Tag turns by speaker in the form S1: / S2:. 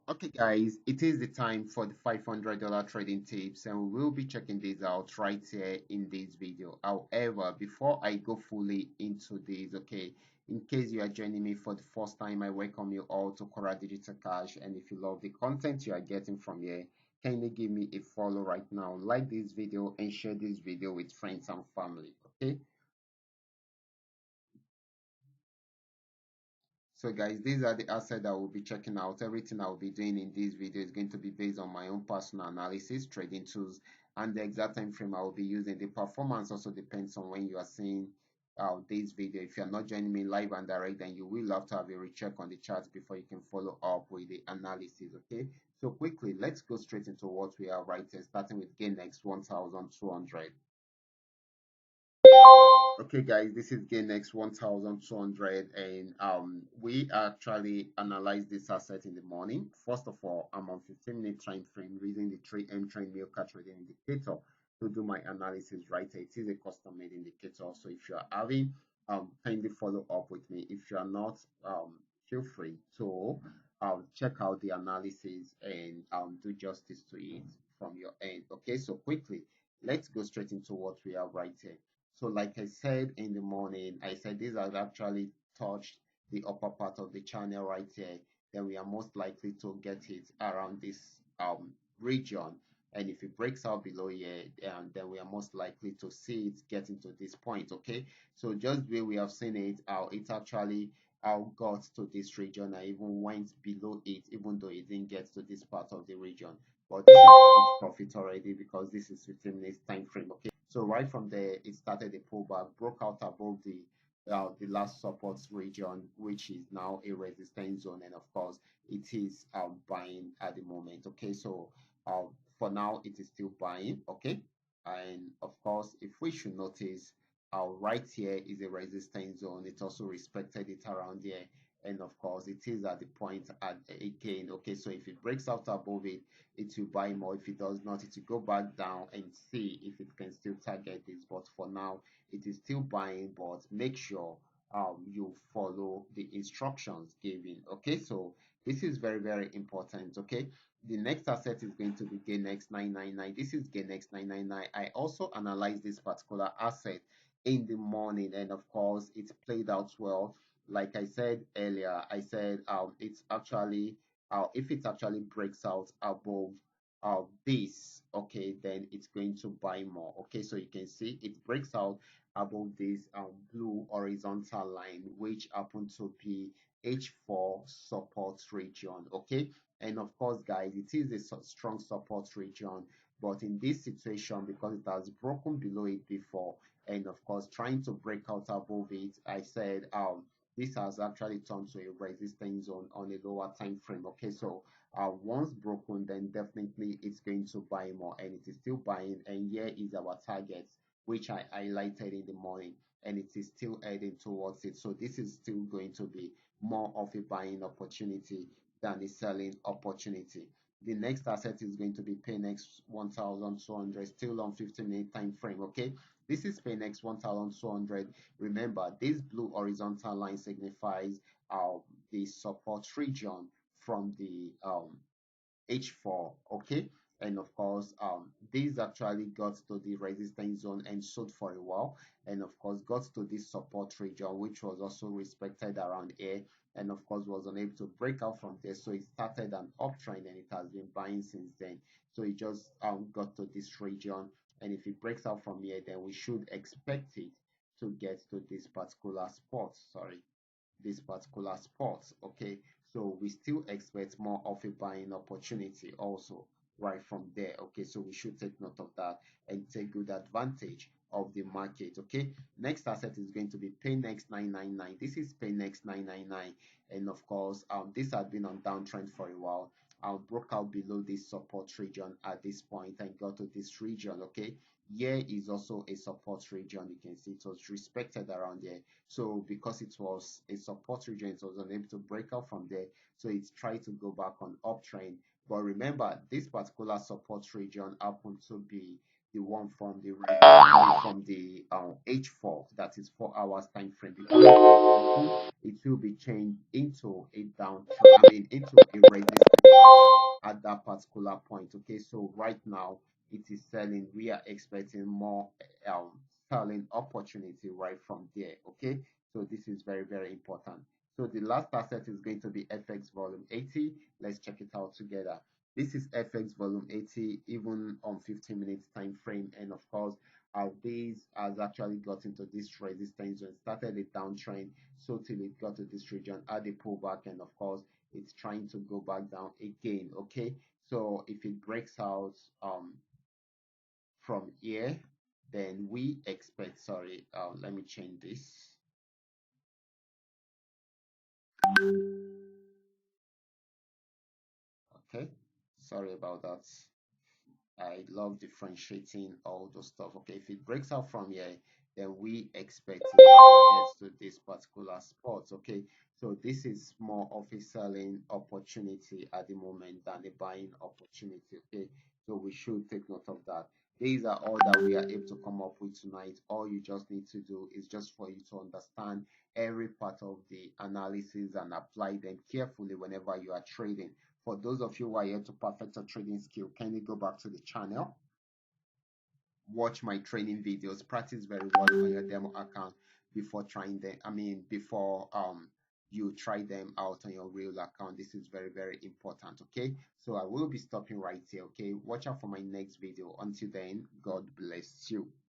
S1: Okay, guys, it is the time for the $500 trading tips, and we will be checking this out right here in this video. However, before I go fully into this, okay, in case you are joining me for the first time, I welcome you all to Qora Digital Cash. And if you love the content you are getting from here, kindly give me a follow right now, like this video, and share this video with friends and family. Okay. So guys, these are the assets that we'll be checking out. Everything I'll be doing in this video is going to be based on my own personal analysis, trading tools, and the exact time frame I will be using. The performance also depends on when you are seeing this video. If you're not joining me live and direct, then you will have to have a recheck on the chart before you can follow up with the analysis. Okay. So quickly, let's go straight into what we are right here, starting with gain next 1,200. Okay, guys, this is GainX 1200, and we actually analyzed this asset in the morning. First of all, I'm on 15-minute time frame using the 3M trend meal trading indicator to do my analysis right here. It is a custom made indicator, so if you are having, kindly follow up with me. If you are not, feel free to check out the analysis and do justice to it from your end. Okay, so quickly, let's go straight into what we have right here. So like I said in the morning, I said these have actually touched the upper part of the channel right here. Then we are most likely to get it around this region. And if it breaks out below here, then we are most likely to see it getting to this point. Okay. So just the way we have seen it, it actually got to this region. I even went below it, even though it didn't get to this part of the region. But this is profit already because this is 15 minutes time frame. Okay. So right from there, it started a pullback, broke out above the last support region, which is now a resistance zone, and of course, it is buying at the moment. Okay, so for now, it is still buying. Okay, and of course, if we should notice, right here is a resistance zone. It also respected it around here, and of course, it is at the point at again. Okay, so if it breaks out above it, it will buy more. If it does not, it will go back down and see if it can still target this. But for now, it is still buying, but make sure you follow the instructions given. Okay, so this is very, very important. Okay, the next asset is going to be GainX 999. This is GainX 999. I also analyzed this particular asset in the morning, and of course, it played out well. Like I said earlier, I said it's actually if it actually breaks out above this, okay, then it's going to buy more. Okay, so you can see it breaks out above this blue horizontal line, which happen to be H4 support region. Okay, and of course, guys, it is a strong support region, but in this situation, because it has broken below it before, and of course trying to break out above it, I said this has actually turned to a resistance zone on a lower time frame. Okay, so once broken, then definitely it's going to buy more, and it is still buying. And here is our target, which I highlighted in the morning, and it is still heading towards it. So this is still going to be more of a buying opportunity than a selling opportunity. The next asset is going to be Paynex 1200, still on 15-minute time frame. Okay, this is Paynex 1200. Remember, this blue horizontal line signifies the support region from the H4. Okay, and of course these actually got to the resistance zone and sold for a while, and of course got to this support region, which was also respected around here, and of course was unable to break out from there. So it started an uptrend, and it has been buying since then. So it just got to this region, and if it breaks out from here, then we should expect it to get to this particular spot. Sorry, this particular spot. Okay, so we still expect more of a buying opportunity also right from there. Okay, so we should take note of that and take good advantage of the market. Okay, next asset is going to be Paynex 999. This is Paynex 999, and of course this has been on downtrend for a while. Broke out below this support region at this point and got to this region. Okay, here is also a support region. You can see it was respected around here. So because it was a support region, it was unable to break out from there. So it's tried to go back on uptrend. But remember, this particular support region happened to be the one from the H4, that is 4 hours time frame. Because it will be changed into a downtrend, I mean into a resistance at that particular point. Okay, so right now it is selling. We are expecting more um selling opportunity right from there. Okay, so this is very, very important. So the last asset is going to be FX volume 80. Let's check it out together. This is FX volume 80, even on 15 minutes time frame. And of course, our base has actually got into this resistance and started a downtrend. So till it got to this region, had a pullback, and of course, it's trying to go back down again. Okay, so if it breaks out from here, then we expect, sorry, let me change this. Okay, sorry about that. I love differentiating all those stuff. Okay, if it breaks out from here, then we expect it to get to this particular spot. Okay, so this is more of a selling opportunity at the moment than a buying opportunity. Okay, so we should take note of that. These are all that we are able to come up with tonight. All you just need to do is just for you to understand every part of the analysis and apply them carefully whenever you are trading. For those of you who are here to perfect your trading skill, kindly go back to the channel, watch my training videos, practice very well on your demo account before trying them. I mean, before you try them out on your real account. This is very, very important. Okay, so I will be stopping right here. Okay, watch out for my next video. Until then, God bless you.